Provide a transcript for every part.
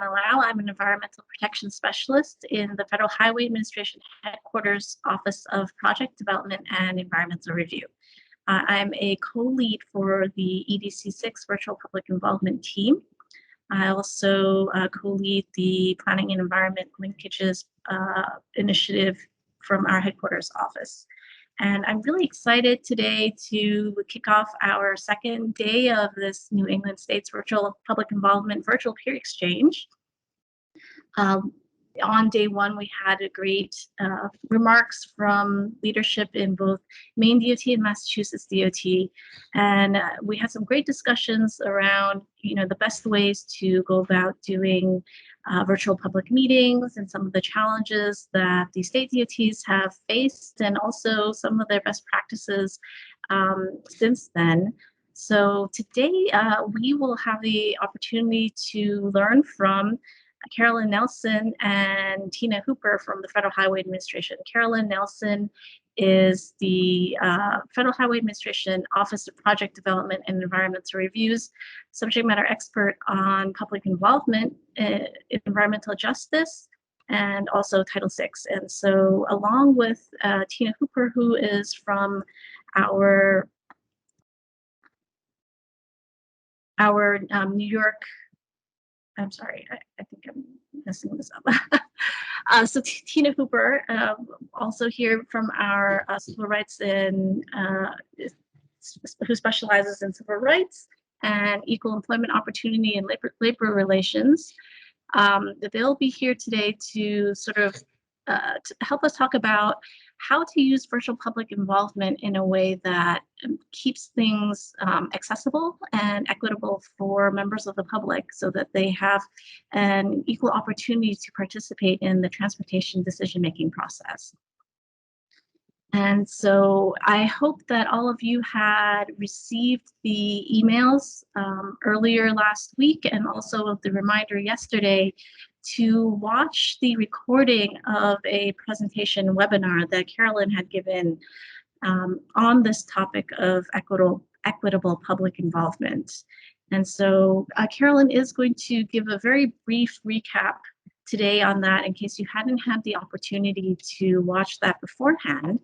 Lau. I'm an environmental protection specialist in the Federal Highway Administration Headquarters Office of Project Development and Environmental Review. I'm a co-lead for the EDC6 Virtual Public Involvement team. I also co-lead the Planning and Environment Linkages initiative from our headquarters office. And I'm really excited today to kick off our second day of this New England States Virtual Public Involvement Virtual Peer Exchange. On day one, we had a great remarks from leadership in both Maine DOT and Massachusetts DOT, and we had some great discussions around, the best ways to go about doing virtual public meetings and some of the challenges that the state DOTs have faced, and also some of their best practices since then. So today we will have the opportunity to learn from Carolyn Nelson and Tina Hooper from the Federal Highway Administration. Carolyn Nelson is the Federal Highway Administration Office of Project Development and Environmental Reviews subject matter expert on public involvement in environmental justice and also Title VI. And so along with Tina Hooper, who is from our New York, I'm sorry, I think I'm messing this up. So Tina Hooper, also here from our civil rights and who specializes in civil rights and equal employment opportunity and labor relations. They'll be here today to sort of to help us talk about how to use virtual public involvement in a way that keeps things accessible and equitable for members of the public so that they have an equal opportunity to participate in the transportation decision-making process. And so I hope that all of you had received the emails earlier last week and also the reminder yesterday to watch the recording of a presentation webinar that Carolyn had given on this topic of equitable public involvement. And so Carolyn is going to give a very brief recap today on that in case you hadn't had the opportunity to watch that beforehand.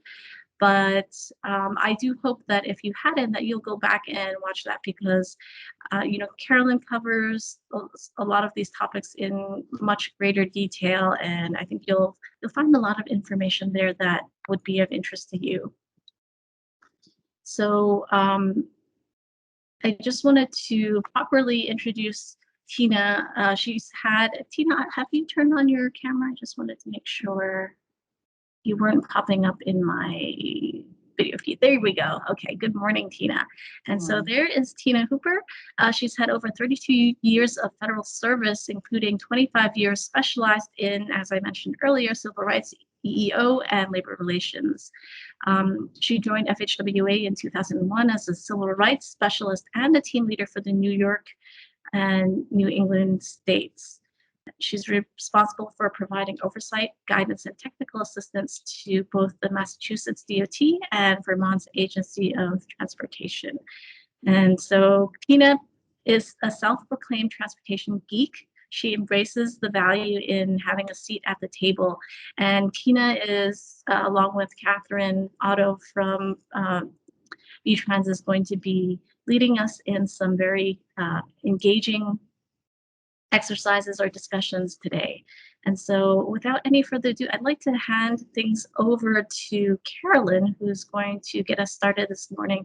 But I do hope that if you hadn't, that you'll go back and watch that because, Carolyn covers a lot of these topics in much greater detail, and I think you'll find a lot of information there that would be of interest to you. So I just wanted to properly introduce Tina. Tina, have you turned on your camera? I just wanted to make sure you weren't popping up in my video feed. There we go. Okay, good morning, Tina. And so there is Tina Hooper. She's had over 32 years of federal service, including 25 years specialized in, as I mentioned earlier, civil rights, EEO, and labor relations. She joined FHWA in 2001 as a civil rights specialist and a team leader for the New York and New England states. She's responsible for providing oversight, guidance, and technical assistance to both the Massachusetts DOT and Vermont's Agency of Transportation. And so Tina is a self-proclaimed transportation geek. She embraces the value in having a seat at the table. And Tina is, along with Catherine Otto from VTrans, is going to be leading us in some very engaging exercises or discussions today. And so without any further ado, I'd like to hand things over to Carolyn, who's going to get us started this morning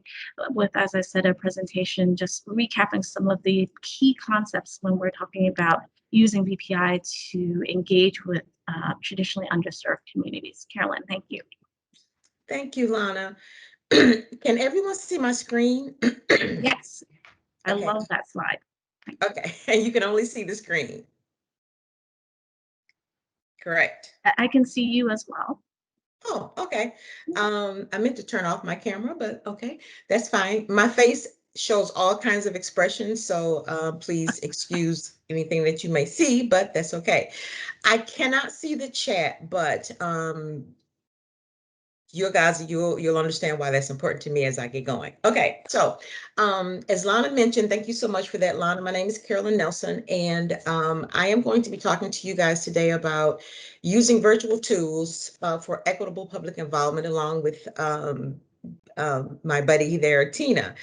with, as I said, a presentation just recapping some of the key concepts when we're talking about using VPI to engage with traditionally underserved communities. Carolyn, thank you. Thank you, Lana. Can everyone see my screen? Yes, I love that slide. Okay, and you can only see the screen. Correct. I can see you as well. Oh, okay. I meant to turn off my camera, but okay, that's fine. My face shows all kinds of expressions, so please excuse anything that you may see, but that's okay. I cannot see the chat, but you guys, you'll understand why that's important to me as I get going. Okay, so as Lana mentioned, thank you so much for that, Lana. My name is Carolyn Nelson, and I am going to be talking to you guys today about using virtual tools for equitable public involvement, along with my buddy there, Tina.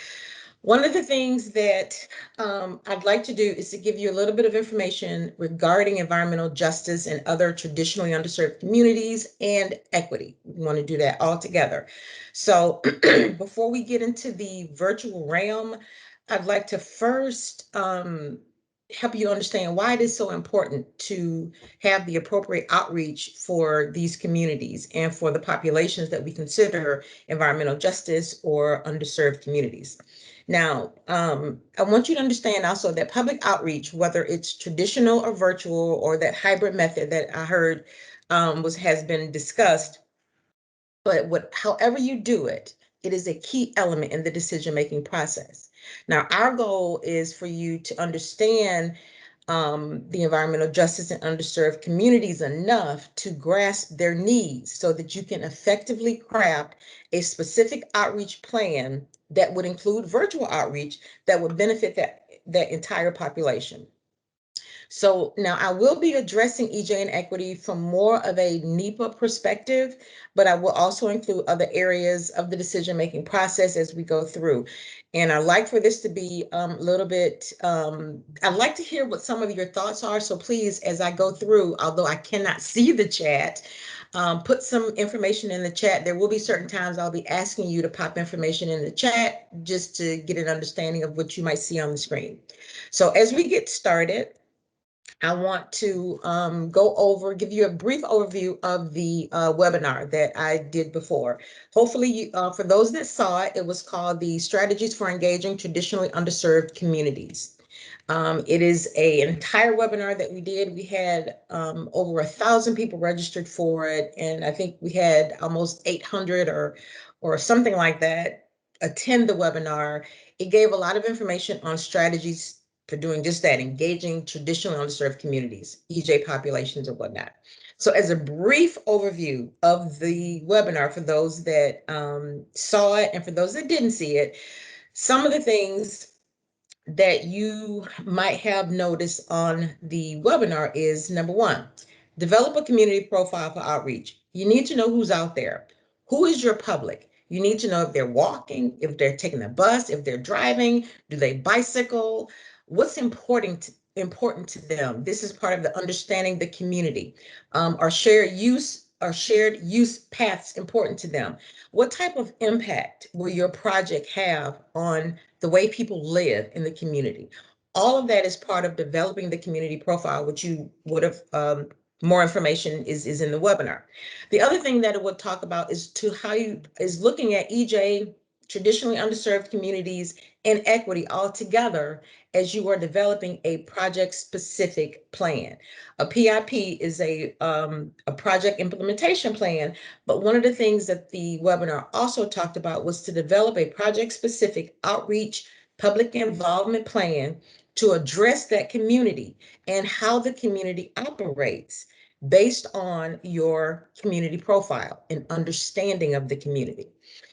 One of the things that I'd like to do is to give you a little bit of information regarding environmental justice and other traditionally underserved communities and equity. We want to do that all together. So before we get into the virtual realm, I'd like to first help you understand why it is so important to have the appropriate outreach for these communities and for the populations that we consider environmental justice or underserved communities. Now, I want you to understand also that public outreach, whether it's traditional or virtual or that hybrid method that I heard has been discussed, but however you do it, it is a key element in the decision-making process. Now, our goal is for you to understand the environmental justice and underserved communities enough to grasp their needs so that you can effectively craft a specific outreach plan that would include virtual outreach that would benefit that entire population. So now I will be addressing EJ and equity from more of a Nepa perspective, but I will also include other areas of the decision-making process as we go through. And I like for this to be a little bit, I'd like to hear what some of your thoughts are. So please, as I go through, although I cannot see the chat, put some information in the chat. There will be certain times I'll be asking you to pop information in the chat just to get an understanding of what you might see on the screen. So as we get started, I want to give you a brief overview of the webinar that I did before. Hopefully, for those that saw it, it was called the Strategies for Engaging Traditionally Underserved Communities. It is an entire webinar that we did. We had over 1,000 people registered for it, and I think we had almost 800 or something like that attend the webinar. It gave a lot of information on strategies for doing just that, engaging traditionally underserved communities, EJ populations and whatnot. So as a brief overview of the webinar for those that saw it and for those that didn't see it, some of the things that you might have noticed on the webinar is number one, develop a community profile for outreach. You need to know who's out there. Who is your public? You need to know if they're walking, if they're taking a bus, if they're driving, do they bicycle? What's important to them? This is part of the understanding the community. Are shared use paths important to them? What type of impact will your project have on the way people live in the community? All of that is part of developing the community profile, which you would have more information is in the webinar. The other thing that it would talk about is looking at EJ, traditionally underserved communities, and equity all together as you are developing a project-specific plan. A PIP is a project implementation plan, but one of the things that the webinar also talked about was to develop a project-specific outreach public involvement plan to address that community and how the community operates based on your community profile and understanding of the community.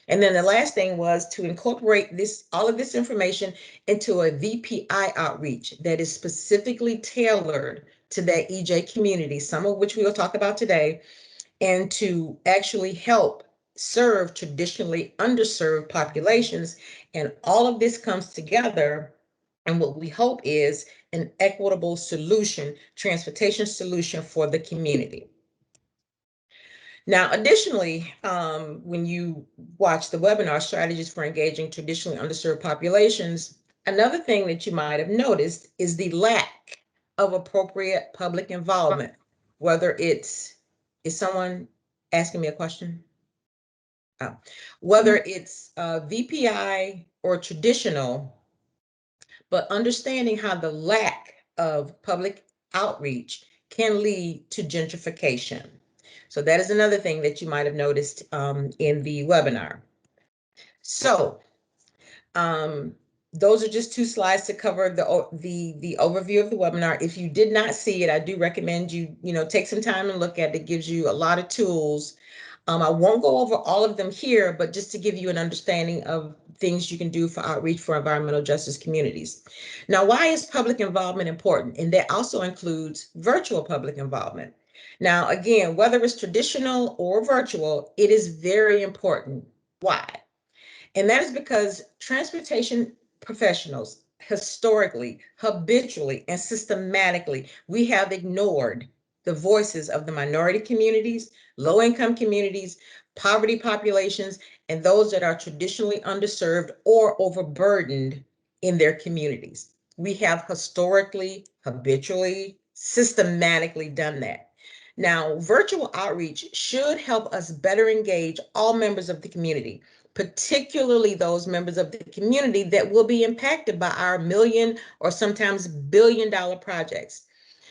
And then the last thing was to incorporate all of this information into a VPI outreach that is specifically tailored to that EJ community, some of which we will talk about today, and to actually help serve traditionally underserved populations. And all of this comes together, and what we hope is an equitable solution, transportation solution for the community. Now, additionally, when you watch the webinar, Strategies for Engaging Traditionally Underserved Populations, another thing that you might have noticed is the lack of appropriate public involvement, whether is someone asking me a question? Oh. Whether it's VPI or traditional, but understanding how the lack of public outreach can lead to gentrification. So that is another thing that you might have noticed in the webinar. So those are just two slides to cover the overview of the webinar. If you did not see it, I do recommend you take some time and look at it. It gives you a lot of tools I won't go over all of them here, but just to give you an understanding of things you can do for outreach for environmental justice communities. Now, why is public involvement important? And that also includes virtual public involvement. Now, again, whether it's traditional or virtual, it is very important. Why? And that is because transportation professionals historically, habitually, and systematically, we have ignored the voices of the minority communities, low-income communities, poverty populations, and those that are traditionally underserved or overburdened in their communities. We have historically, habitually, systematically done that. Now, virtual outreach should help us better engage all members of the community, particularly those members of the community that will be impacted by our million or sometimes billion-dollar projects.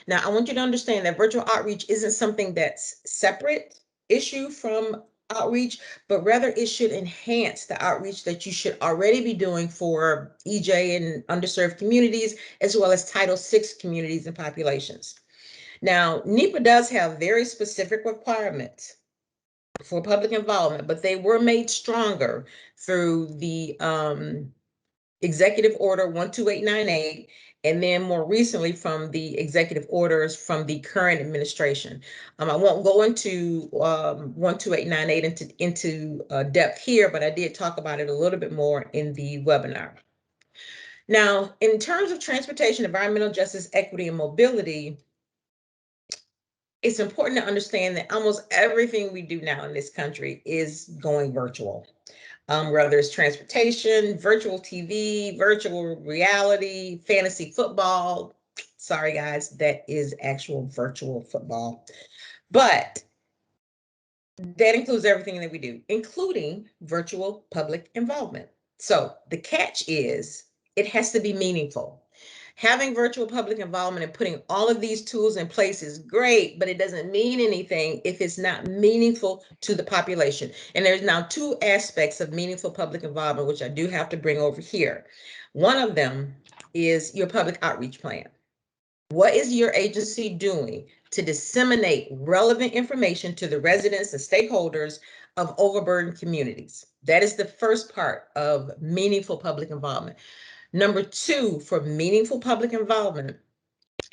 Now, I want you to understand that virtual outreach isn't something that's separate issue from outreach, but rather it should enhance the outreach that you should already be doing for EJ and underserved communities, as well as Title VI communities and populations. Now, Nepa does have very specific requirements for public involvement, but they were made stronger through the Executive Order 12898, and then more recently from the executive orders from the current administration. I won't go into 12898 into depth here, but I did talk about it a little bit more in the webinar. Now, in terms of transportation, environmental justice, equity, and mobility, it's important to understand that almost everything we do now in this country is going virtual. Whether it's transportation, virtual TV, virtual reality, fantasy football. Sorry, guys, that is actual virtual football. But that includes everything that we do, including virtual public involvement. So the catch is it has to be meaningful. Having virtual public involvement and putting all of these tools in place is great, but it doesn't mean anything if it's not meaningful to the population. And there's now two aspects of meaningful public involvement, which I do have to bring over here. One of them is your public outreach plan. What is your agency doing to disseminate relevant information to the residents and stakeholders of overburdened communities? That is the first part of meaningful public involvement. Number two, for meaningful public involvement,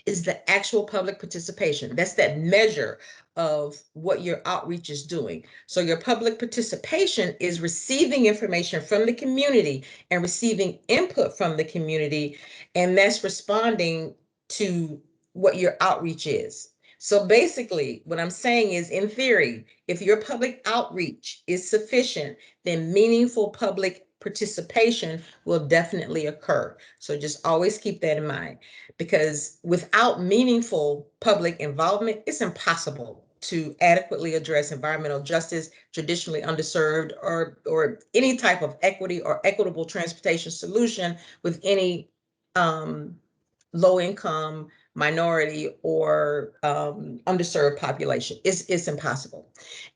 is the actual public participation. That's that measure of what your outreach is doing. So your public participation is receiving information from the community and receiving input from the community, and that's responding to what your outreach is. So basically, what I'm saying is, in theory, if your public outreach is sufficient, then meaningful public participation will definitely occur. So just always keep that in mind, because without meaningful public involvement, it's impossible to adequately address environmental justice, traditionally underserved, or any type of equity or equitable transportation solution with any low income, minority, or underserved population. It's impossible.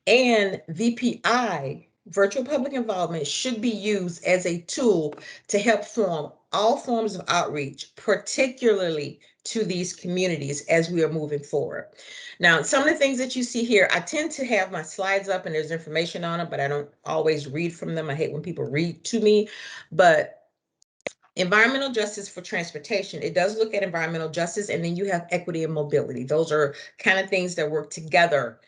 And VPI, virtual public involvement, should be used as a tool to help form all forms of outreach, particularly to these communities as we are moving forward. Now, some of the things that you see here, I tend to have my slides up and there's information on them, but I don't always read from them. I hate when people read to me, but environmental justice for transportation, it does look at environmental justice, and then you have equity and mobility. Those are kind of things that work together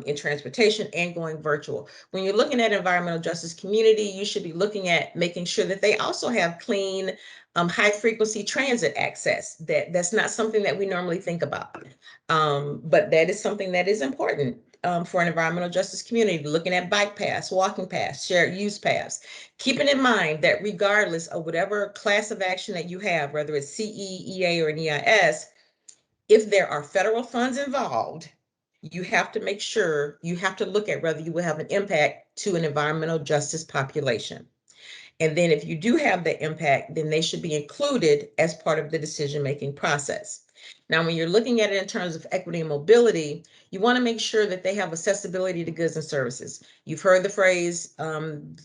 in transportation and going virtual. When you're looking at environmental justice community, you should be looking at making sure that they also have clean, high frequency transit access. That's not something that we normally think about, but that is something that is important for an environmental justice community, looking at bike paths, walking paths, shared use paths, keeping in mind that regardless of whatever class of action that you have, whether it's CE, EA, or an EIS, if there are federal funds involved, you have to make sure, you have to look at whether you will have an impact to an environmental justice population. And then if you do have the impact, then they should be included as part of the decision-making process. Now, when you're looking at it in terms of equity and mobility, you want to make sure that they have accessibility to goods and services. You've heard the phrase,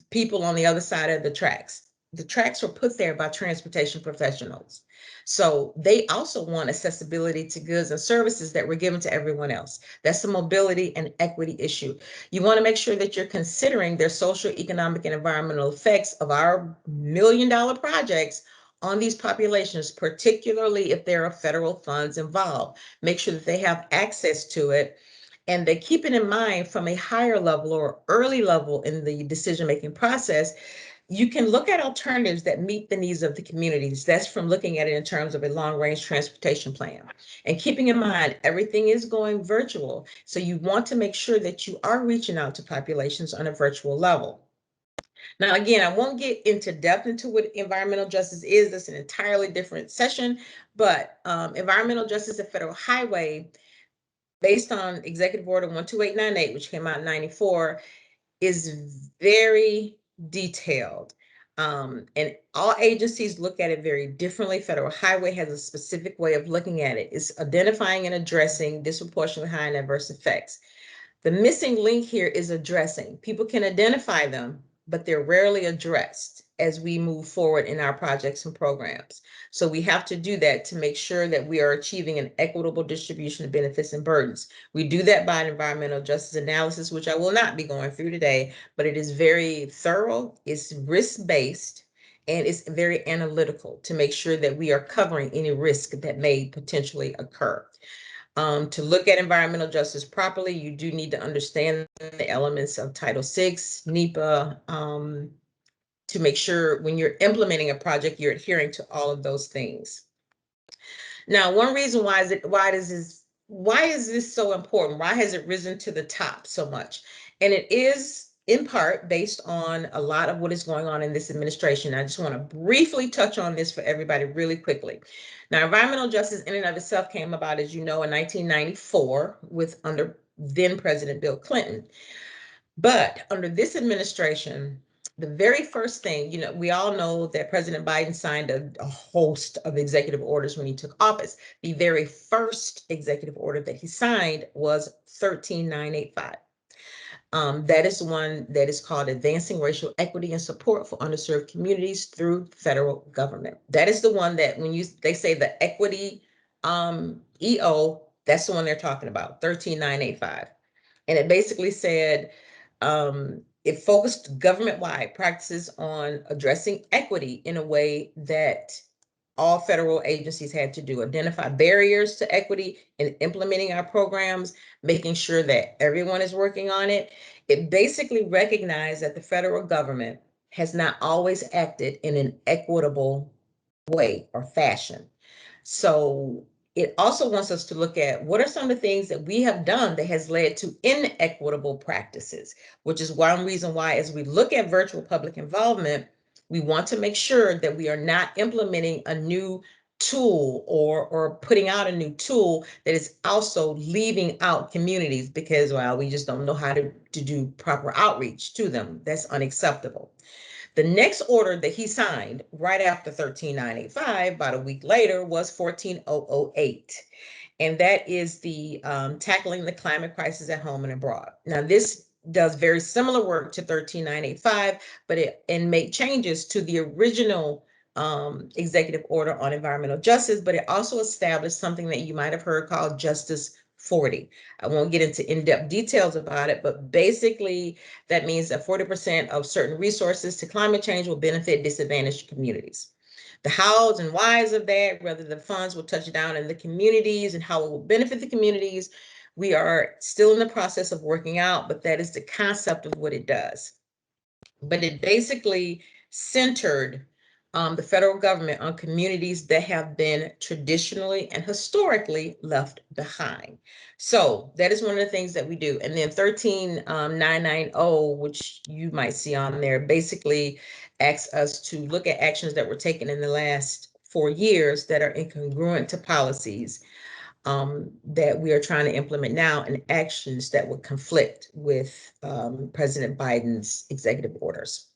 people on the other side of the tracks. the tracks were put there by transportation professionals. So they also want accessibility to goods and services that were given to everyone else. That's a mobility and equity issue. You want to make sure that you're considering their social, economic, and environmental effects of our $1 million projects on these populations, particularly if there are federal funds involved. Make sure that they have access to it, and they keep it in mind from a higher level or early level in the decision-making process. You can look at alternatives that meet the needs of the communities. That's from looking at it in terms of a long-range transportation plan. And keeping in mind, everything is going virtual. So you want to make sure that you are reaching out to populations on a virtual level. Now, again, I won't get into depth into what environmental justice is. That's an entirely different session. But environmental justice at Federal Highway, based on Executive Order 12898, which came out in 94, is very detailed. And all agencies look at it very differently. Federal Highway has a specific way of looking at it. It's identifying and addressing disproportionately high and adverse effects. The missing link here is addressing. People can identify them, but they're rarely addressed as we move forward in our projects and programs. So we have to do that to make sure that we are achieving an equitable distribution of benefits and burdens. We do that by an environmental justice analysis, which I will not be going through today, but it is very thorough, it's risk-based, and it's very analytical to make sure that we are covering any risk that may potentially occur. To look at environmental justice properly, you do need to understand the elements of Title VI, Nepa, to make sure when you're implementing a project, you're adhering to all of those things. Now, one reason why is this so important? Why has it risen to the top so much? And it is in part based on a lot of what is going on in this administration. I just want to briefly touch on this for everybody really quickly. Now, environmental justice in and of itself came about, as you know, in 1994 under then President Bill Clinton. But under this administration, the very first thing, we all know that President Biden signed a host of executive orders when he took office. The very first executive order that he signed was 13985. That is the one that is called Advancing Racial Equity and Support for Underserved Communities through Federal Government. That is the one that when they say the equity EO, that's the one they're talking about, 13985. And it basically said, it focused government-wide practices on addressing equity in a way that all federal agencies had to do, identify barriers to equity in implementing our programs, making sure that everyone is working on it. It basically recognized that the federal government has not always acted in an equitable way or fashion. So it also wants us to look at what are some of the things that we have done that has led to inequitable practices, which is one reason why, as we look at virtual public involvement, we want to make sure that we are not implementing a new tool or putting out a new tool that is also leaving out communities because, well, we just don't know how to do proper outreach to them. That's unacceptable. The next order that he signed right after 13985, about a week later, was 14008. And that is the tackling the climate crisis at home and abroad. Now, this does very similar work to 13985, but and make changes to the original executive order on environmental justice, but it also established something that you might have heard called Justice 40. I won't get into in-depth details about it, but basically that means that 40% of certain resources to climate change will benefit disadvantaged communities. The hows and whys of that, whether the funds will touch down in the communities and how it will benefit the communities, we are still in the process of working out, but that is the concept of what it does. But it basically centered the federal government on communities that have been traditionally and historically left behind. So that is one of the things that we do. And then 13990, which you might see on there, basically asks us to look at actions that were taken in the last 4 years that are incongruent to policies that we are trying to implement now, and actions that would conflict with President Biden's executive orders.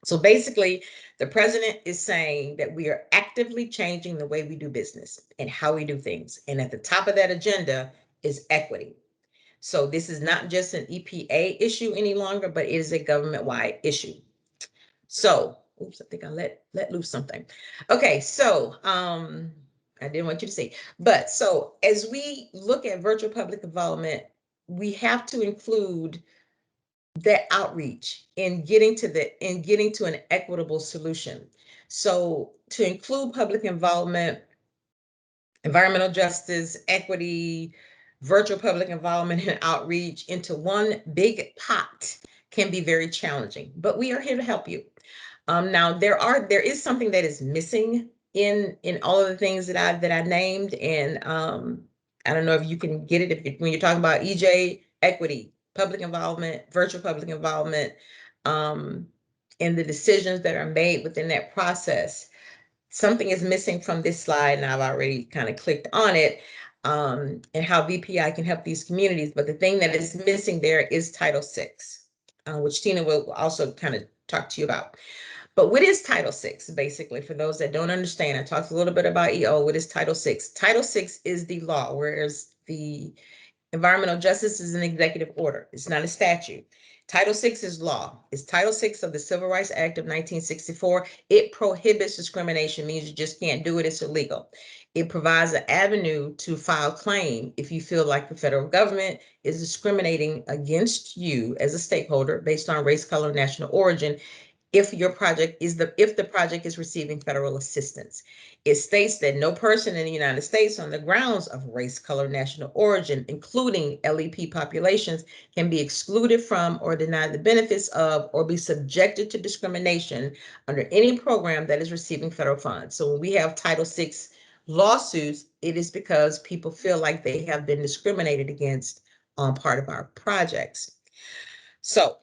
So basically, the president is saying that we are actively changing the way we do business and how we do things. And at the top of that agenda is equity. So this is not just an EPA issue any longer, but it is a government-wide issue. So Oops, I think I let loose something. Okay, so I didn't want you to see, but so as we look at virtual public involvement, we have to include that outreach in getting to an equitable solution. So to include public involvement, environmental justice, equity, virtual public involvement, and outreach into one big pot can be very challenging, but we are here to help you. Now there is something that is missing in all of the things that I named, and I don't know if you can get it when you're talking about EJ, equity, public involvement, virtual public involvement, um, and the decisions that are made within that process. Something is missing from this slide, and I've already kind of clicked on it, and how VPI can help these communities. But the thing that is missing there is Title VI, which Tina will also kind of talk to you about. But what is Title VI, basically, for those that don't understand? I talked a little bit about EO. What is Title VI? Title VI is the law, whereas the environmental justice is an executive order. It's not a statute. Title VI is law. It's Title VI of the Civil Rights Act of 1964. It prohibits discrimination, means you just can't do it. It's illegal. It provides an avenue to file claim if you feel like the federal government is discriminating against you as a stakeholder based on race, color, national origin, if the project is receiving federal assistance. It states that no person in the United States on the grounds of race, color, national origin, including LEP populations, can be excluded from or denied the benefits of or be subjected to discrimination under any program that is receiving federal funds. So when we have Title VI lawsuits, it is because people feel like they have been discriminated against on part of our projects. So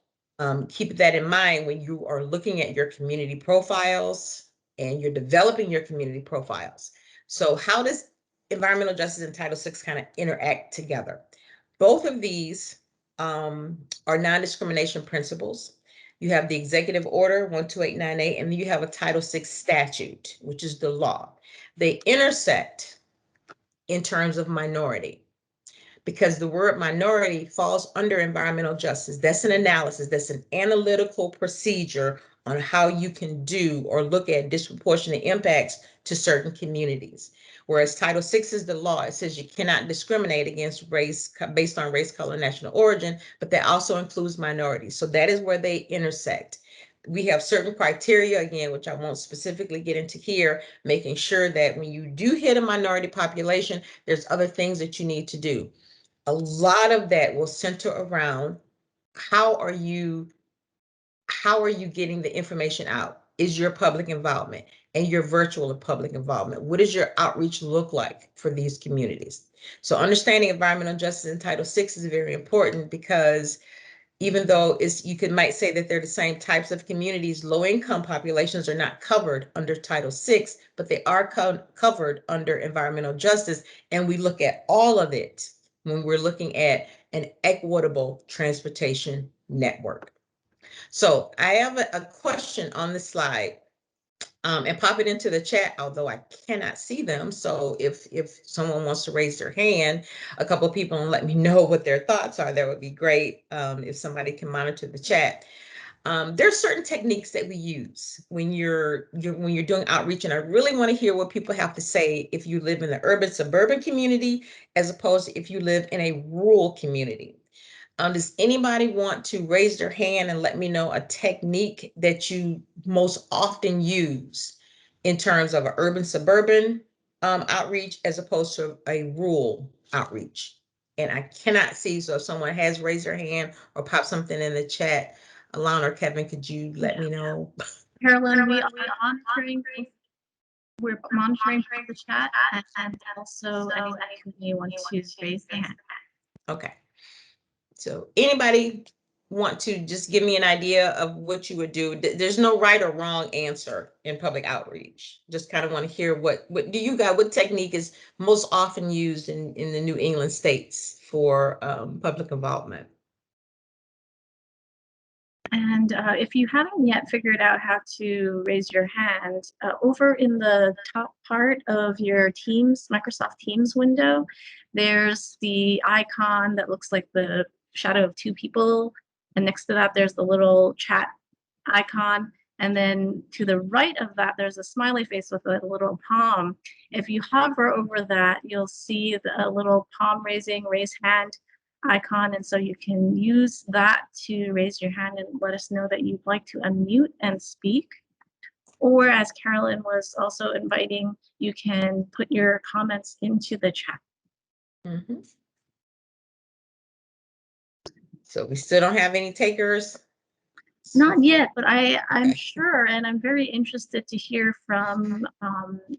keep that in mind when you are looking at your community profiles and you're developing your community profiles. So how does environmental justice and Title VI kind of interact together? Both of these are non-discrimination principles. You have the executive order 12898, and then you have a Title VI statute, which is the law. They intersect in terms of minority, because the word minority falls under environmental justice. That's an analysis, that's an analytical procedure on how you can do or look at disproportionate impacts to certain communities. Whereas Title VI is the law. It says you cannot discriminate against race based on race, color, national origin, but that also includes minorities. So that is where they intersect. We have certain criteria, again, which I won't specifically get into here, making sure that when you do hit a minority population, there's other things that you need to do. A lot of that will center around how are you getting the information out? Is your public involvement and your virtual public involvement? What does your outreach look like for these communities? So understanding environmental justice in Title VI is very important, because even though you might say that they're the same types of communities, low-income populations are not covered under Title VI, but they are covered under environmental justice, and we look at all of it when we're looking at an equitable transportation network. So I have a question on the slide, and pop it into the chat, although I cannot see them. So if someone wants to raise their hand, a couple of people, and let me know what their thoughts are, that would be great. If somebody can monitor the chat. There's certain techniques that we use when you're doing outreach, and I really want to hear what people have to say if you live in the urban suburban community as opposed to if you live in a rural community. Does anybody want to raise their hand and let me know a technique that you most often use in terms of an urban suburban outreach as opposed to a rural outreach? And I cannot see, so if someone has raised their hand or popped something in the chat, Alana or Kevin, could you let me know? Carolyn, we're monitoring the chat, and also anyone who may want to raise their hand. Okay. So anybody want to just give me an idea of what you would do? There's no right or wrong answer in public outreach. Just kind of want to hear what do you got? What technique is most often used in the New England states for public involvement? And if you haven't yet figured out how to raise your hand, over in the top part of your Microsoft Teams window, there's the icon that looks like the shadow of two people. And next to that, there's the little chat icon. And then to the right of that, there's a smiley face with a little palm. If you hover over that, you'll see a little palm raising, raise hand icon. And so you can use that to raise your hand and let us know that you'd like to unmute and speak. Or as Carolyn was also inviting, you can put your comments into the chat. Mm-hmm. So we still don't have any takers? Not yet, but I'm sure, and I'm very interested to hear from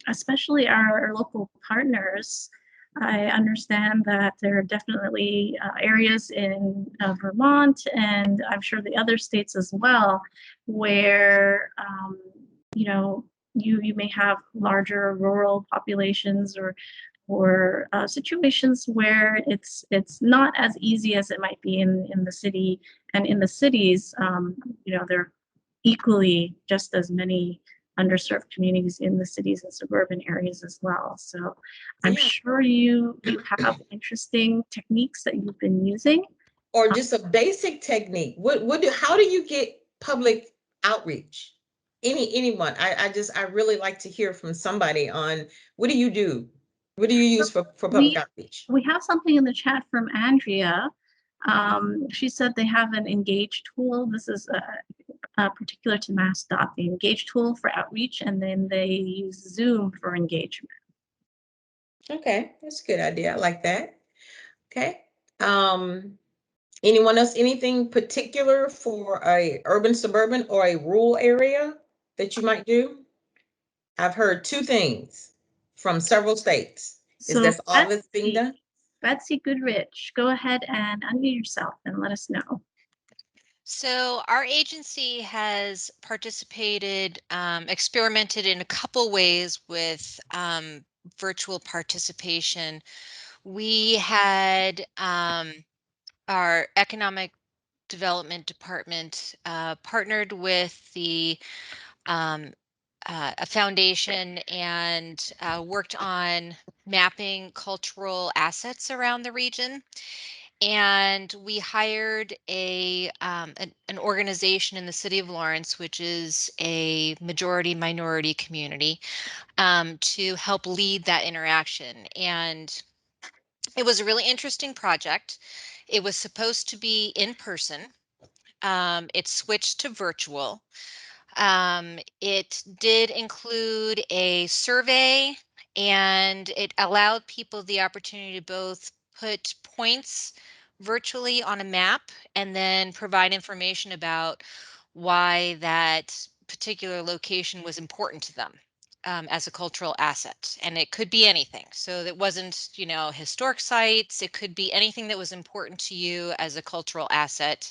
especially our local partners. I understand that there are definitely areas in Vermont, and I'm sure the other states as well, where you know, you may have larger rural populations or situations where it's not as easy as it might be in the city. And in the cities, you know, there are equally just as many underserved communities in the cities and suburban areas as well. So I'm sure you have interesting techniques that you've been using. Or just a basic technique. How do you get public outreach? Anyone. I really like to hear from somebody on what do you do? What do you use for public outreach? We have something in the chat from Andrea. She said they have an Engage tool. This is particular to MassDOT, the Engage tool for outreach, and then they use Zoom for engagement. Okay, that's a good idea. I like that. Okay. Anyone else, anything particular for a urban, suburban, or a rural area that you might do? I've heard two things from several states. Is So this all that's being done? Betsy Goodrich, go ahead and unmute yourself and let us know. So our agency has participated, experimented in a couple ways with virtual participation. We had our economic development department partnered with the a foundation and worked on mapping cultural assets around the region. And we hired an organization in the city of Lawrence, which is a majority minority community, to help lead that interaction. And it was a really interesting project. It was supposed to be in person. It switched to virtual. It did include a survey, and it allowed people the opportunity to both put points virtually on a map and then provide information about why that particular location was important to them as a cultural asset. And it could be anything. So it wasn't, you know, historic sites. It could be anything that was important to you as a cultural asset.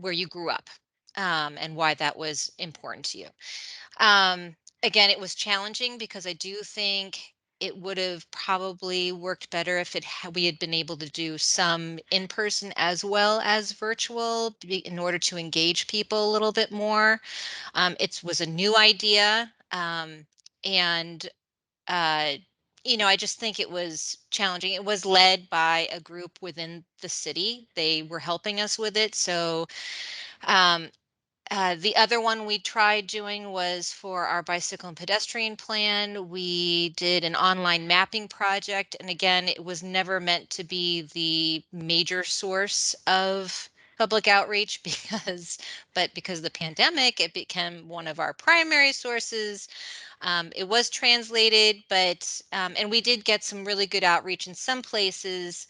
Where you grew up, and why that was important to you. Again, it was challenging because I do think it would have probably worked better if we had been able to do some in person as well as virtual in order to engage people a little bit more. It was a new idea, and uh, you know, I just think it was challenging. It was led by a group within the city. They were helping us with it. So um, the other one we tried doing was for our bicycle and pedestrian plan. We did an online mapping project. And again, it was never meant to be the major source of public outreach because of the pandemic, it became one of our primary sources. It was translated, but and we did get some really good outreach in some places.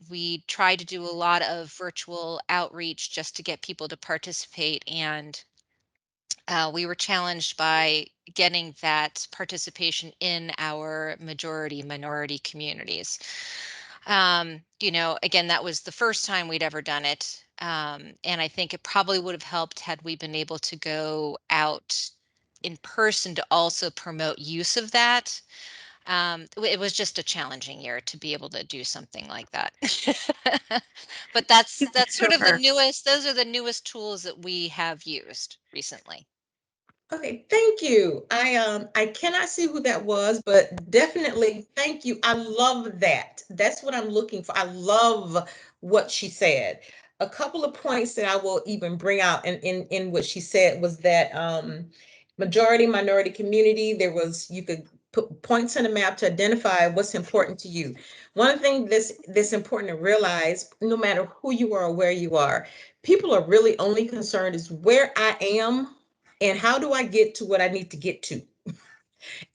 We tried to do a lot of virtual outreach just to get people to participate, and we were challenged by getting that participation in our majority minority communities. You know, again, that was the first time we'd ever done it. And I think it probably would have helped had we been able to go out in person to also promote use of that. It was just a challenging year to be able to do something like that. But that's sort of the Sure. newest, those are the newest tools that we have used recently. Okay, thank you. I cannot see who that was, but definitely thank you. I love that. That's what I'm looking for. I love what she said a couple of points that I will even bring out in what she said was that majority minority community, you could put points on the map to identify what's important to you. One thing that's important to realize, no matter who you are or where you are, people are really only concerned is where I am and how do I get to what I need to get to.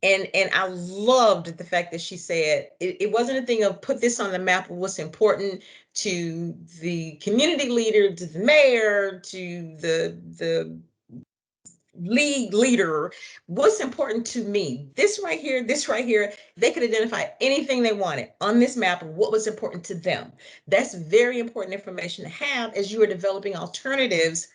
And I loved the fact that she said it wasn't a thing of put this on the map of what's important to the community leader, to the mayor, to the league leader. What's important to me? This right here, this right here. They could identify anything they wanted on this map of what was important to them. That's very important information to have as you are developing alternatives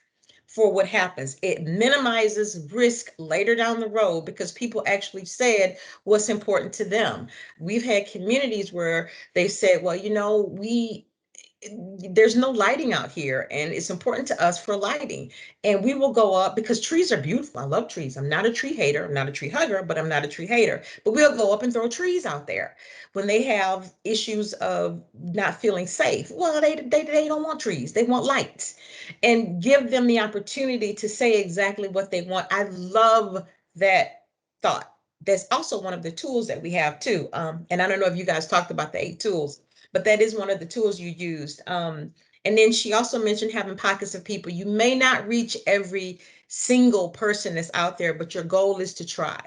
for what happens. It minimizes risk later down the road because people actually said what's important to them. We've had communities where they said, well, you know, there's no lighting out here and it's important to us for lighting, and we will go up because trees are beautiful. I love trees. I'm not a tree hater. I'm not a tree hugger, but I'm not a tree hater. But we'll go up and throw trees out there when they have issues of not feeling safe. Well, they don't want trees. They want lights, and give them the opportunity to say exactly what they want. I love that thought. That's also one of the tools that we have too. And I don't know if you guys talked about the 8 tools, but that is one of the tools you used. And then she also mentioned having pockets of people. You may not reach every single person that's out there, but your goal is to try,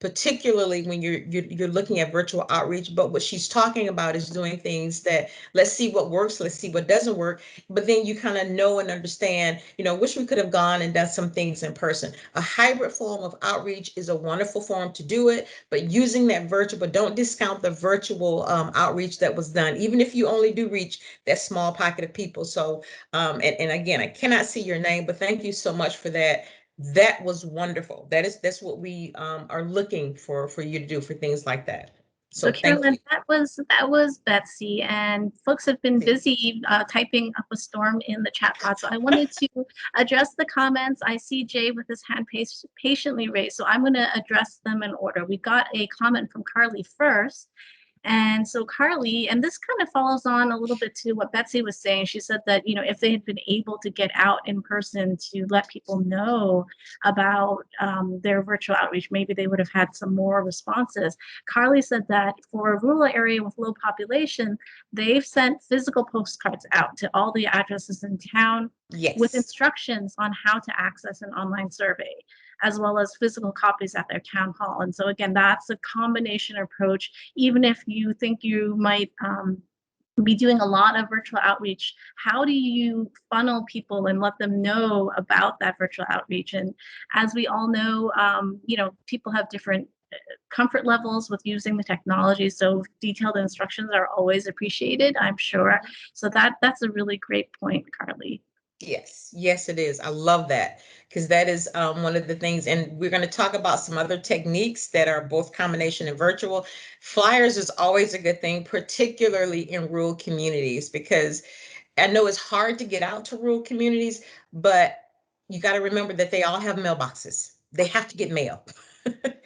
particularly when you're looking at virtual outreach. But what she's talking about is doing things that, let's see what works, let's see what doesn't work. But then you kind of know and understand, you know, wish we could have gone and done some things in person. A hybrid form of outreach is a wonderful form to do it, but using that virtual, but don't discount the virtual outreach that was done, even if you only do reach that small pocket of people. So, and again, I cannot see your name, but thank you so much for that. That was wonderful. That's what we are looking for you to do for things like that. So So thank Carolyn, you. that was Betsy, and folks have been busy typing up a storm in the chat pod. So I wanted to address the comments. I see Jay with his hand patiently raised, so I'm going to address them in order. We got a comment from Carly first. And so Carly, and this kind of follows on a little bit to what Betsy was saying. She said that, you know, if they had been able to get out in person to let people know about their virtual outreach, maybe they would have had some more responses. Carly said that for a rural area with low population, they've sent physical postcards out to all the addresses in town with Yes. instructions on how to access an online survey, as well as physical copies at their town hall. And so again, that's a combination approach. Even if you think you might be doing a lot of virtual outreach, how do you funnel people and let them know about that virtual outreach? And as we all know, you know, people have different comfort levels with using the technology, so detailed instructions are always appreciated, I'm sure. So that's a really great point, Carly. Yes, yes, it is. I love that because that is one of the things, and we're going to talk about some other techniques that are both combination and virtual. Flyers is always a good thing, particularly in rural communities, because I know it's hard to get out to rural communities, but you got to remember that they all have mailboxes. They have to get mail.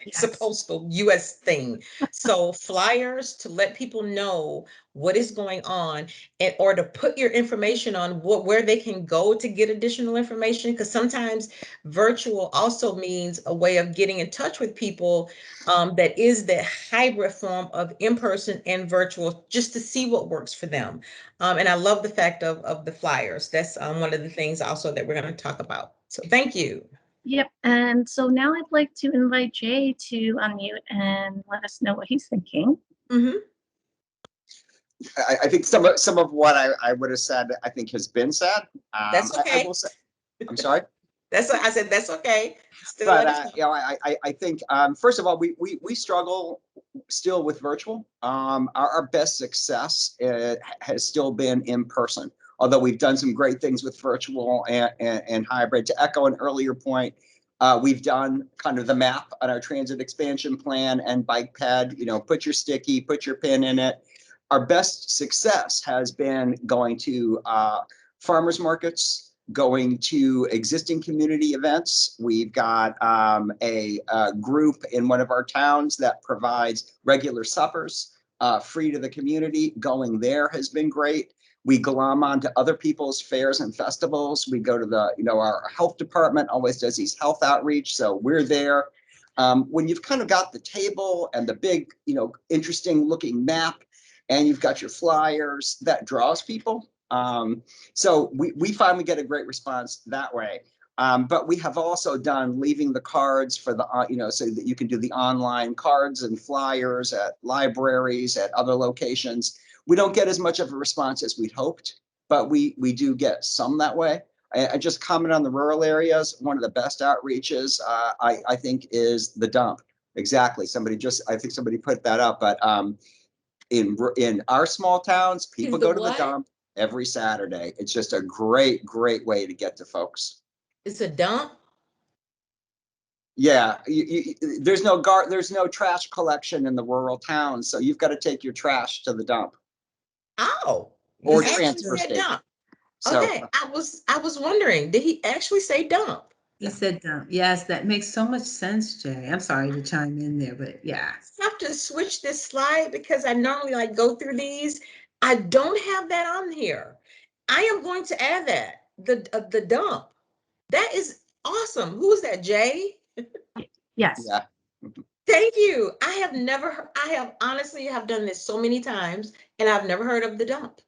It's a Yes. postal US thing. So flyers to let people know what is going on, and or to put your information on where they can go to get additional information, because sometimes virtual also means a way of getting in touch with people that is the hybrid form of in-person and virtual, just to see what works for them. And I love the fact of the flyers. That's one of the things also that we're going to talk about. So thank you. Yep. And so now I'd like to invite Jay to unmute and let us know what he's thinking. Mm-hmm. I think some of what I would have said, I think, has been said. That's okay. I will say, I'm sorry. I said that's okay. Still, But you know, I think first of all, we struggle still with virtual. Our best success has still been in person, although we've done some great things with virtual and hybrid. To echo an earlier point, we've done kind of the map on our transit expansion plan and bike pad. You know, put your sticky, put your pin in it. Our best success has been going to farmers markets, going to existing community events. We've got a group in one of our towns that provides regular suppers free to the community. Going there has been great. We glom onto other people's fairs and festivals. We go to the, our health department always does these health outreach. So we're there. When you've kind of got the table and the big, interesting looking map, and you've got your flyers, that draws people. So we find we get a great response that way. But we have also done leaving the cards for the, so that you can do the online cards and flyers at libraries, at other locations. We don't get as much of a response as we'd hoped, but we do get some that way. I just comment on the rural areas. One of the best outreaches, I think, is the dump. Exactly. I think somebody put that up, but in our small towns, people go to the dump every Saturday. It's just a great way to get to folks. It's a dump? Yeah, there's no trash collection in the rural towns, so you've got to take your trash to the dump. Oh, or he transfer actually said station. dump. So, Okay, I was wondering, did he actually say dump? He said dump. Yes, that makes so much sense, Jay. I'm sorry to chime in there, but yeah. I have to switch this slide because I normally like go through these. I don't have that on here. I am going to add that, the dump. That is awesome. Who is that, Jay? Yes. yeah. Thank you. I have honestly have done this so many times and I've never heard of the dump.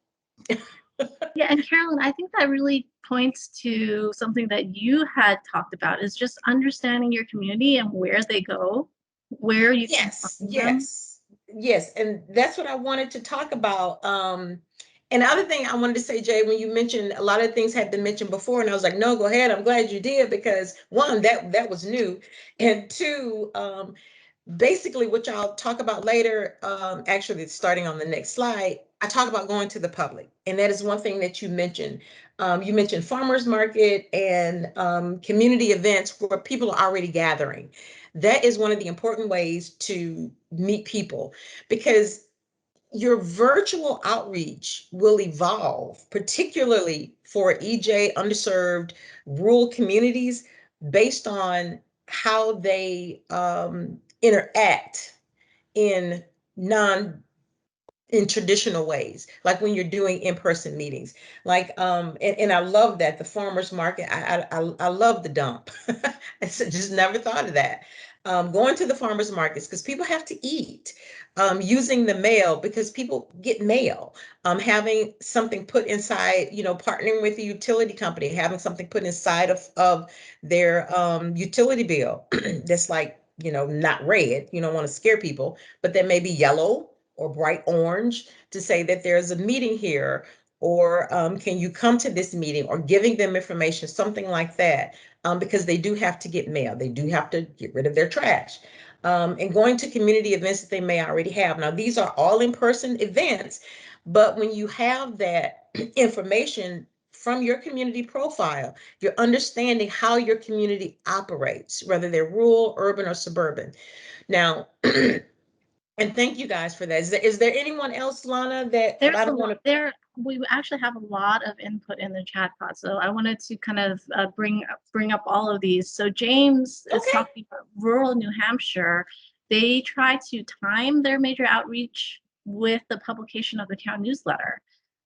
Yeah, and Carolyn, I think that really points to something that you had talked about, is just understanding your community and where they go, where you can find them. Yes, and that's what I wanted to talk about. And the other thing I wanted to say, Jay, when you mentioned a lot of things had been mentioned before, and I was like, no, go ahead. I'm glad you did, because one, that was new, and two, basically what y'all talk about later, actually it's starting on the next slide, I talk about going to the public. And that is one thing that you mentioned. You mentioned farmers market and community events where people are already gathering. That is one of the important ways to meet people, because your virtual outreach will evolve, particularly for EJ underserved rural communities, based on how they interact in non in traditional ways, like when you're doing in-person meetings, like and I love that the farmers market. I love the dump. I just never thought of that. Going to the farmers markets because people have to eat. Using the mail because people get mail. Having something put inside, partnering with the utility company, having something put inside of their utility bill that's like, not red. You don't want to scare people, but that may be yellow or bright orange to say that there's a meeting here, or can you come to this meeting, or giving them information, something like that, because they do have to get mail. They do have to get rid of their trash. And going to community events that they may already have. Now, these are all in-person events, but when you have that information from your community profile, you're understanding how your community operates, whether they're rural, urban, or suburban. Now, and thank you guys for that. Is there anyone else, Lana, that There's I don't want to? We actually have a lot of input in the chat pod, so I wanted to kind of bring up all of these. So James is talking about rural New Hampshire. They try to time their major outreach with the publication of the town newsletter.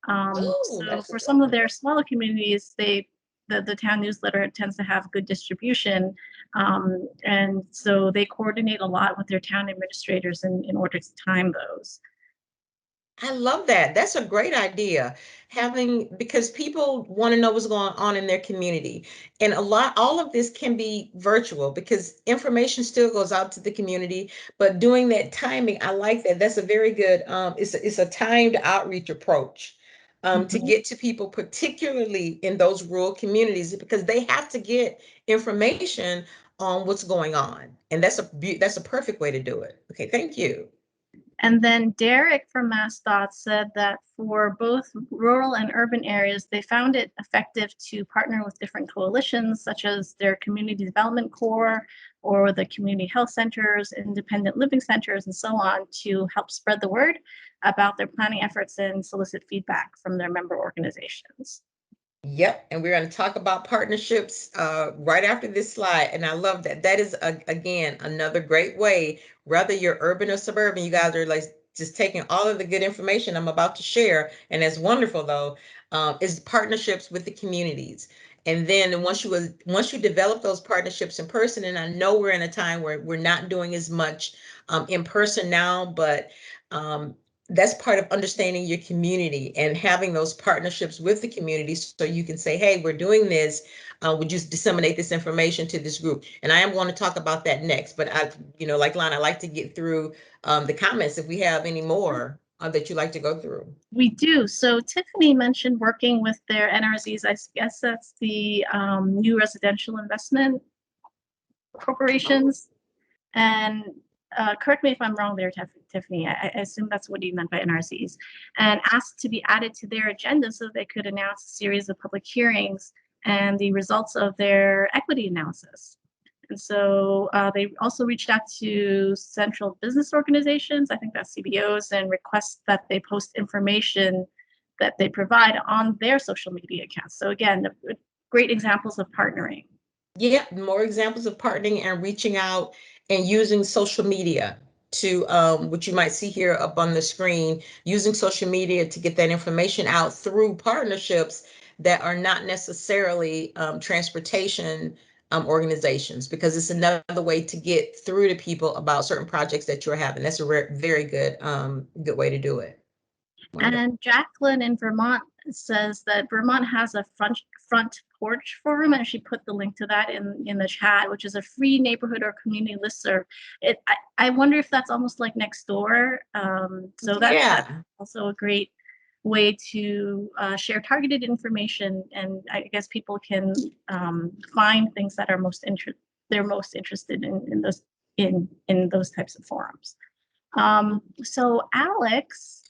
So for some of their smaller communities, the town newsletter tends to have good distribution, and so they coordinate a lot with their town administrators in order to time those. I love that. That's a great idea. Because people want to know what's going on in their community. And all of this can be virtual because information still goes out to the community, but doing that timing, I like that. That's a very good, it's a timed outreach approach. To get to people, particularly in those rural communities, because they have to get information on what's going on. And that's a perfect way to do it. Okay, thank you. And then Derek from MassDOT said that for both rural and urban areas, they found it effective to partner with different coalitions, such as their Community Development Corps or the community health centers, independent living centers, and so on, to help spread the word about their planning efforts and solicit feedback from their member organizations. Yep, and we're going to talk about partnerships right after this slide, and I love that. That is, again, another great way, whether you're urban or suburban, you guys are like just taking all of the good information I'm about to share, and that's wonderful though, is partnerships with the communities. And then once you develop those partnerships in person, and I know we're in a time where we're not doing as much in person now, but that's part of understanding your community and having those partnerships with the community, so you can say, hey, we're doing this. Would you disseminate this information to this group? And I am going to talk about that next, but like Lana, I like to get through the comments if we have any more that you'd like to go through. We do. So Tiffany mentioned working with their NRZs. I guess that's the new residential investment corporations. And correct me if I'm wrong there, Tiffany. I assume that's what you meant by NRZs. And asked to be added to their agenda so they could announce a series of public hearings and the results of their equity analysis. And so they also reached out to central business organizations, I think that's CBOs, and request that they post information that they provide on their social media accounts. So again, great examples of partnering. Yeah, more examples of partnering and reaching out and using social media to, what you might see here up on the screen, using social media to get that information out through partnerships that are not necessarily transportation organizations, because it's another way to get through to people about certain projects that you're having. That's a very good way to do it. Wonderful. And Jacqueline in Vermont says that Vermont has a front porch forum, and she put the link to that in the chat, which is a free neighborhood or community listserv. I wonder if that's almost like Nextdoor. So that's also a great way to share targeted information, and I guess people can find things that are they're most interested in those types of forums. So Alex,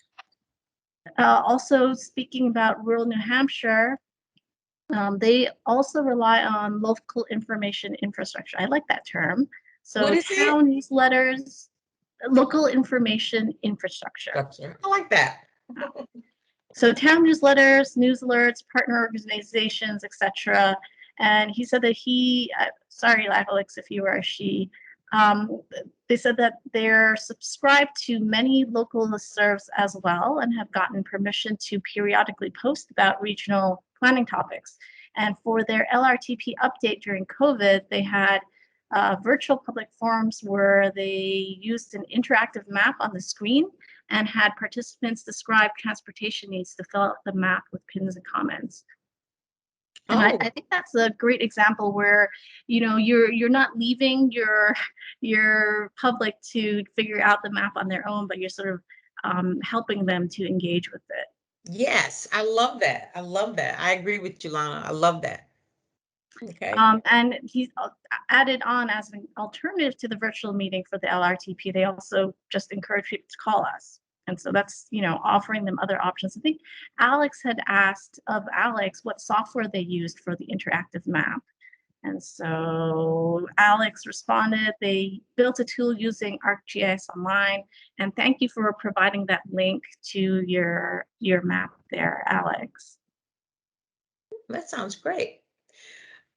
also speaking about rural New Hampshire, they also rely on local information infrastructure. I like that term. So what is town newsletters, local information infrastructure. I like that. So town newsletters, news alerts, partner organizations, etc. And he said that sorry, Alex, if you are a she, they said that they're subscribed to many local listservs as well and have gotten permission to periodically post about regional planning topics. And for their LRTP update during COVID, they had virtual public forums where they used an interactive map on the screen and had participants describe transportation needs to fill out the map with pins and comments. And I think that's a great example where, you're not leaving your public to figure out the map on their own, but you're sort of helping them to engage with it. Yes, I love that. I love that. I agree with you, Lana. I love that. Okay. And he's added on, as an alternative to the virtual meeting for the LRTP, they also just encourage people to call us. And so that's, offering them other options. I think Alex had asked of Alex what software they used for the interactive map. And so Alex responded, they built a tool using ArcGIS Online. And thank you for providing that link to your map there, Alex. That sounds great.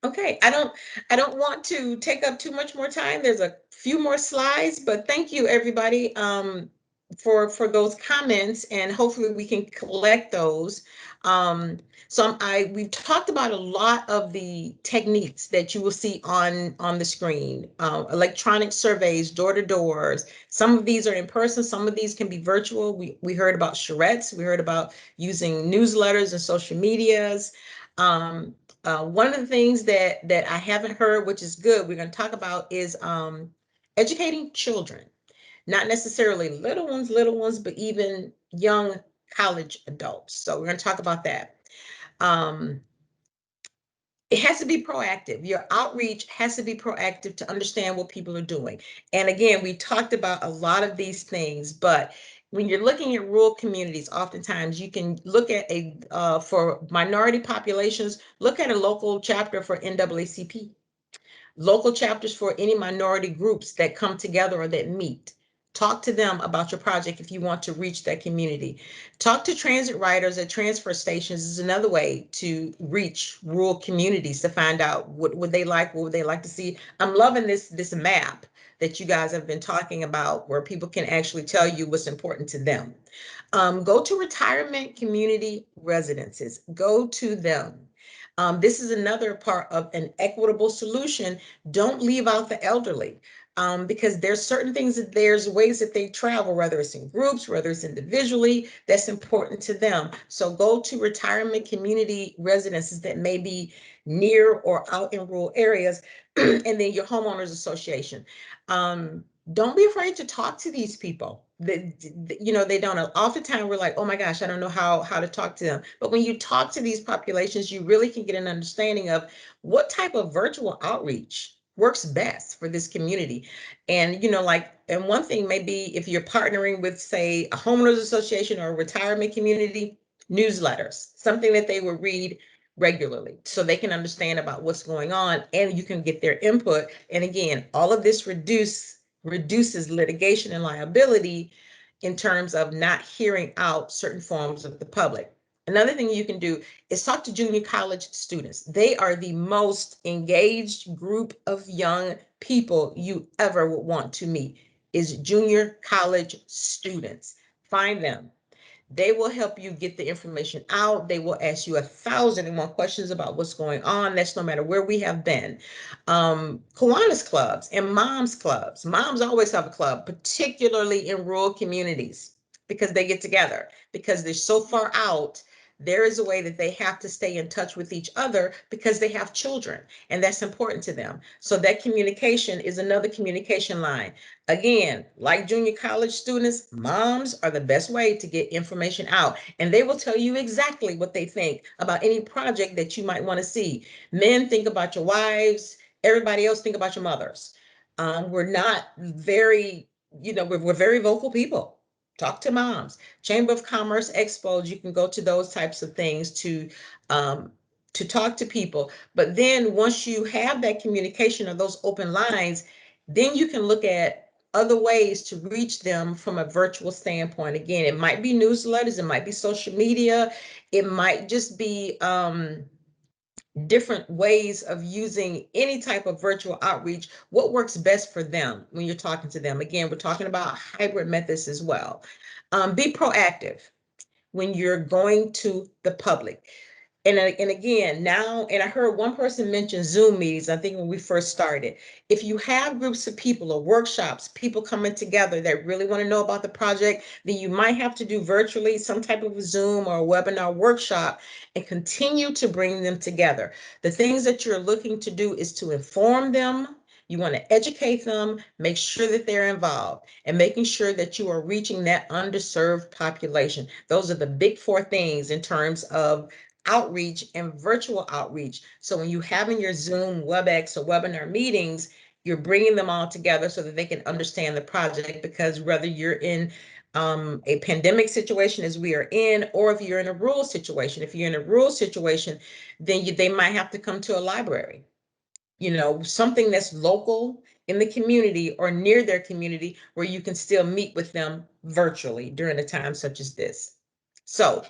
Okay, I don't want to take up too much more time. There's a few more slides, but thank you everybody for those comments, and hopefully we can collect those. We've talked about a lot of the techniques that you will see on the screen, electronic surveys, door-to-doors. Some of these are in person, some of these can be virtual. We heard about charrettes, we heard about using newsletters and social medias. One of the things that I haven't heard, which is good, we're going to talk about, is educating children, not necessarily little ones, but even young college adults. So we're going to talk about that. It has to be proactive. Your outreach has to be proactive to understand what people are doing. And again, we talked about a lot of these things, but when you're looking at rural communities, oftentimes you can look at for minority populations, look at a local chapter for NAACP, local chapters for any minority groups that come together or that meet. Talk to them about your project if you want to reach that community. Talk to transit riders at transfer stations is another way to reach rural communities, to find out what would they like to see. I'm loving this map that you guys have been talking about, where people can actually tell you what's important to them. Go to retirement community residences. Go to them. This is another part of an equitable solution. Don't leave out the elderly. Because there's certain things that there's ways that they travel, whether it's in groups, whether it's individually, that's important to them. So go to retirement community residences that may be near or out in rural areas, and then your homeowners association. Don't be afraid to talk to these people. They don't. Oftentimes we're like, oh my gosh, I don't know how to talk to them. But when you talk to these populations, you really can get an understanding of what type of virtual outreach works best for this community. And and one thing may be, if you're partnering with, say, a homeowners association or a retirement community, newsletters, something that they will read regularly so they can understand about what's going on, and you can get their input. And again, all of this reduces litigation and liability in terms of not hearing out certain forms of the public. Another thing you can do is talk to junior college students. They are the most engaged group of young people you ever would want to meet, is junior college students. Find them. They will help you get the information out. They will ask you 1,001 questions about what's going on. That's no matter where we have been. Kiwanis clubs and moms clubs. Moms always have a club, particularly in rural communities, because they get together, because they're so far out. There is a way that they have to stay in touch with each other because they have children, and that's important to them. So that communication is another communication line. Again, like junior college students, moms are the best way to get information out, and they will tell you exactly what they think about any project that you might want to see. Men, think about your wives. Everybody else, think about your mothers. We're not very, we're very vocal people. Talk to moms. Chamber of Commerce expos, you can go to those types of things to talk to people. But then once you have that communication or those open lines, then you can look at other ways to reach them from a virtual standpoint. Again, it might be newsletters, it might be social media, it might just be different ways of using any type of virtual outreach. What works best for them when you're talking to them? Again, we're talking about hybrid methods as well. Be proactive when you're going to the public. And again, now, and I heard one person mention Zoom meetings, I think when we first started. If you have groups of people or workshops, people coming together that really want to know about the project, then you might have to do virtually some type of a Zoom or a webinar workshop and continue to bring them together. The things that you're looking to do is to inform them. You want to educate them, make sure that they're involved, and making sure that you are reaching that underserved population. Those are the big four things in terms of outreach and virtual outreach. So when you having your Zoom, WebEx, or webinar meetings, you're bringing them all together so that they can understand the project, because whether you're in a pandemic situation as we are in, or if you're in a rural situation, then they might have to come to a library, something that's local in the community or near their community, where you can still meet with them virtually during a time such as this. So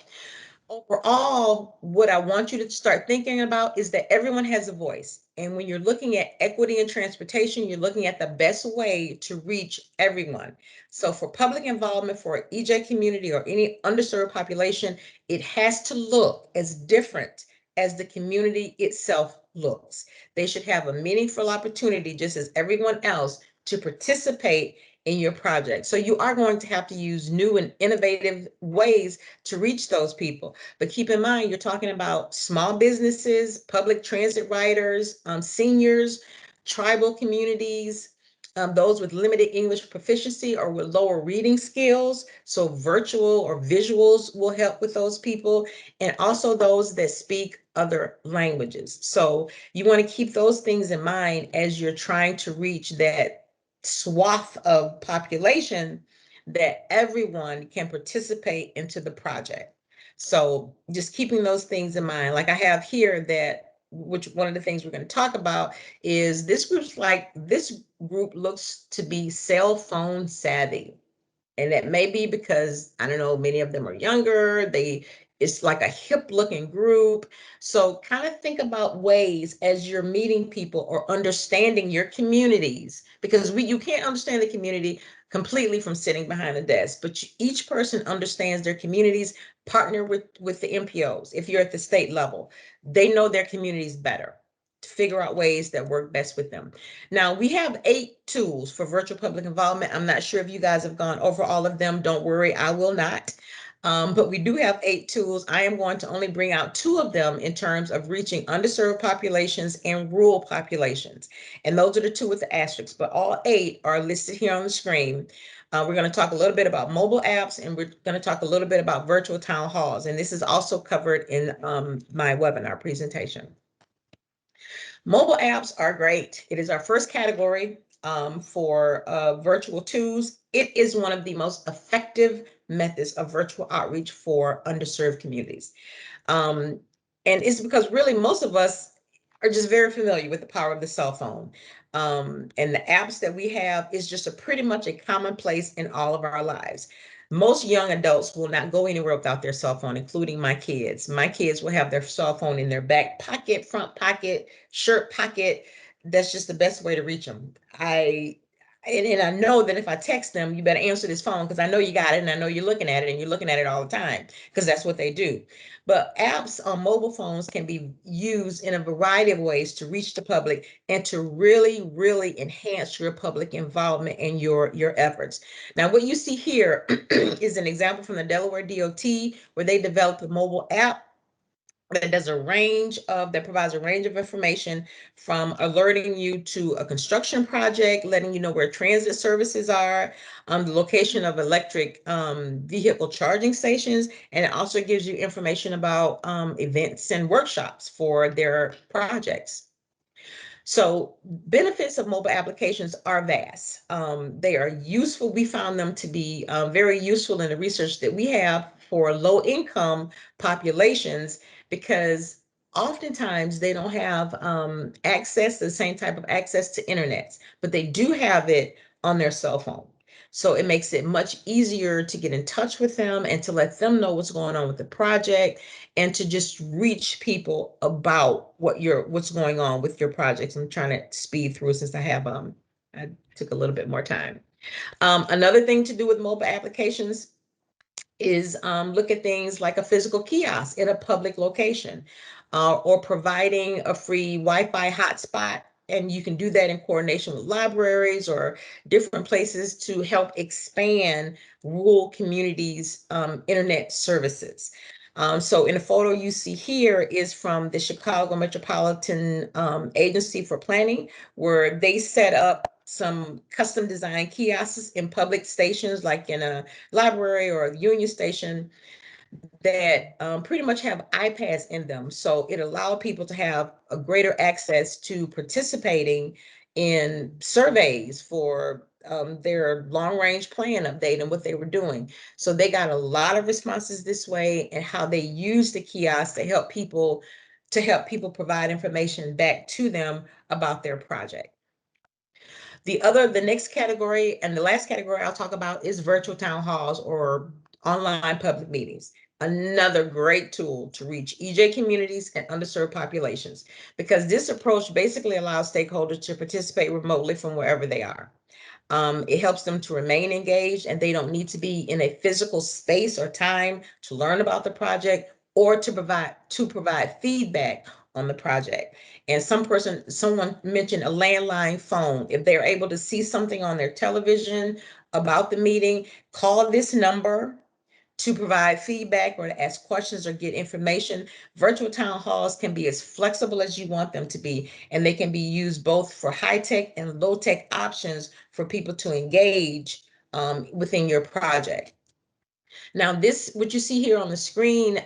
overall, what I want you to start thinking about is that everyone has a voice. And when you're looking at equity in transportation, you're looking at the best way to reach everyone. So for public involvement for an EJ community or any underserved population, it has to look as different as the community itself looks. They should have a meaningful opportunity, just as everyone else, to participate in your project. So you are going to have to use new and innovative ways to reach those people. But keep in mind, you're talking about small businesses, public transit riders, seniors, tribal communities, those with limited English proficiency or with lower reading skills. So virtual or visuals will help with those people, and also those that speak other languages. So you want to keep those things in mind as you're trying to reach that swath of population, that everyone can participate into the project. So just keeping those things in mind. Like I have here that, which one of the things we're going to talk about is this group looks to be cell phone savvy. And that may be because, I don't know, many of them are younger. It's like a hip looking group. So kind of think about ways as you're meeting people or understanding your communities, because you can't understand the community completely from sitting behind a desk, but each person understands their communities. Partner with the MPOs. If you're at the state level, they know their communities better to figure out ways that work best with them. Now, we have 8 tools for virtual public involvement. I'm not sure if you guys have gone over all of them. Don't worry, I will not. But we do have 8 tools. I am going to only bring out 2 of them in terms of reaching underserved populations and rural populations. And those are the 2 with the asterisks, but all 8 are listed here on the screen. We're going to talk a little bit about mobile apps, and we're going to talk a little bit about virtual town halls. And this is also covered in my webinar presentation. Mobile apps are great. It is our first category for virtual tools. It is one of the most effective methods of virtual outreach for underserved communities. And it's because really most of us are just very familiar with the power of the cell phone. And the apps that we have is just pretty much a commonplace in all of our lives. Most young adults will not go anywhere without their cell phone, including my kids. My kids will have their cell phone in their back pocket, front pocket, shirt pocket. That's just the best way to reach them. And I know that if I text them, you better answer this phone because I know you got it and I know you're looking at it and you're looking at it all the time because that's what they do. But apps on mobile phones can be used in a variety of ways to reach the public and to really, really enhance your public involvement and your efforts. Now, what you see here is an example from the Delaware DOT where they developed a mobile app that provides a range of information from alerting you to a construction project, letting you know where transit services are, the location of electric vehicle charging stations, and it also gives you information about events and workshops for their projects. So benefits of mobile applications are vast. They are useful. We found them to be very useful in the research that we have for low income populations because oftentimes they don't have access to the same type of access to internet, but they do have it on their cell phone. So it makes it much easier to get in touch with them and to let them know what's going on with the project and to just reach people about what's going on with your projects. I'm trying to speed through since I took a little bit more time. Another thing to do with mobile applications is look at things like a physical kiosk in a public location or providing a free Wi-Fi hotspot. And you can do that in coordination with libraries or different places to help expand rural communities' internet services. So in the photo you see here is from the Chicago Metropolitan Agency for Planning, where they set up some custom designed kiosks in public stations like in a library or a union station that pretty much have iPads in them. So it allowed people to have a greater access to participating in surveys for their long range plan update and what they were doing. So they got a lot of responses this way and how they use the kiosks to help people provide information back to them about their project. The next category and the last category I'll talk about is virtual town halls or online public meetings. Another great tool to reach EJ communities and underserved populations, because this approach basically allows stakeholders to participate remotely from wherever they are. It helps them to remain engaged and they don't need to be in a physical space or time to learn about the project or to provide feedback on the project. And someone mentioned a landline phone. If they're able to see something on their television about the meeting, call this number to provide feedback or to ask questions or get information. Virtual town halls can be as flexible as you want them to be, and they can be used both for high-tech and low-tech options for people to engage within your project. Now, what you see here on the screen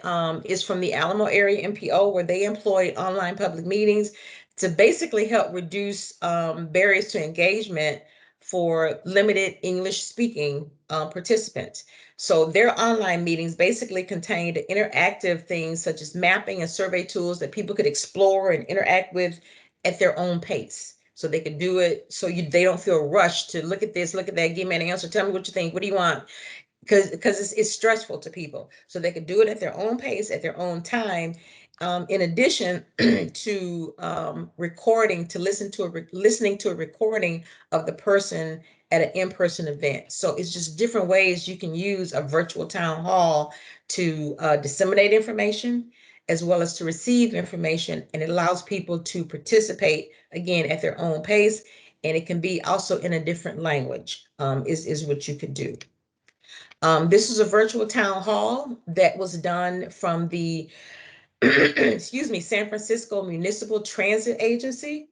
is from the Alamo Area MPO, where they employed online public meetings to basically help reduce barriers to engagement for limited English speaking participants. So their online meetings basically contained interactive things such as mapping and survey tools that people could explore and interact with at their own pace. So they could do it so they don't feel rushed to look at this, look at that, give me an answer, tell me what you think, what do you want? because it's stressful to people. So they could do it at their own pace, at their own time. In addition to recording, to listening to a recording of the person at an in-person event. So it's just different ways you can use a virtual town hall to disseminate information as well as to receive information, and it allows people to participate again at their own pace, and it can be also in a different language, is what you could do. This is a virtual town hall that was done from the excuse me, San Francisco Municipal Transit Agency,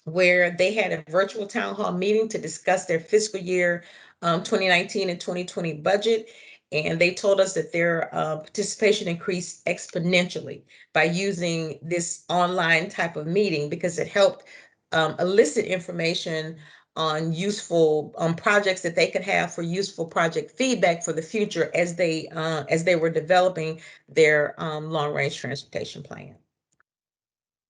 where they had a virtual town hall meeting to discuss their fiscal year 2019 and 2020 budget. And they told us that their participation increased exponentially by using this online type of meeting, because it helped elicit information on useful projects that they could have for useful project feedback for the future as they were developing their long-range transportation plan.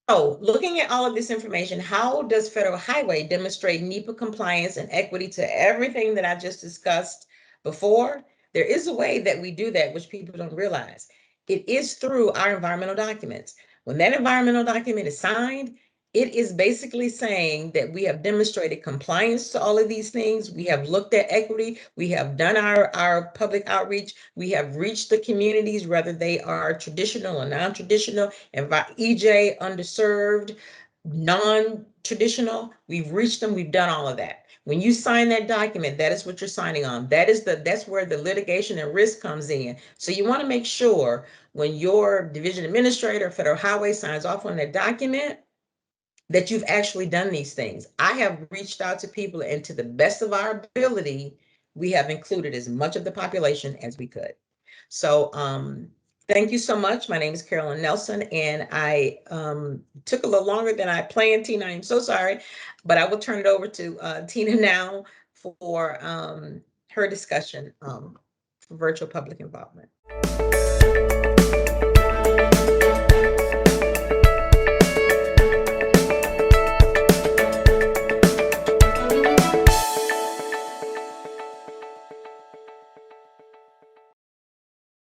So looking at all of this information, how does Federal Highway demonstrate NEPA compliance and equity to everything that I just discussed before? There is a way that we do that, which people don't realize. It is through our environmental documents. When that environmental document is signed, it is basically saying that we have demonstrated compliance to all of these things. We have looked at equity. We have done our public outreach. We have reached the communities, whether they are traditional or non-traditional, EJ, underserved, non-traditional. We've reached them. We've done all of that. When you sign that document, that is what you're signing on. That's where the litigation and risk comes in. So you want to make sure when your division administrator, Federal Highway, signs off on that document, that you've actually done these things. I have reached out to people, and to the best of our ability, we have included as much of the population as we could. So thank you so much. My name is Carolyn Nelson, and I took a little longer than I planned, Tina. I'm so sorry, but I will turn it over to Tina now for her discussion for virtual public involvement.